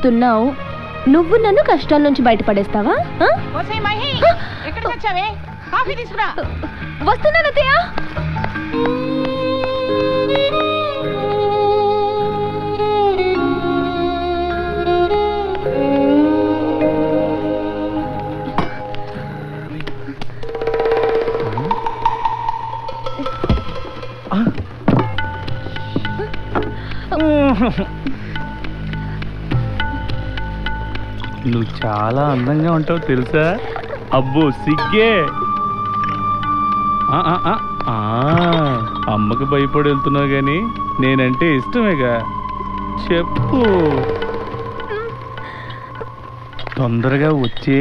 చెప్తున్నావు, నువ్వు నన్ను కష్టాల నుంచి బయటపడేస్తావా? వస్తున్నాను అత్తయ్య. నువ్వు చాలా అందంగా ఉంటావు తెలుసా? అబ్బో సిగ్గే. అమ్మకి భయపడి వెళ్తున్నావు గాని నేనంటే ఇష్టమేగా. చెప్పు, తొందరగా వచ్చే.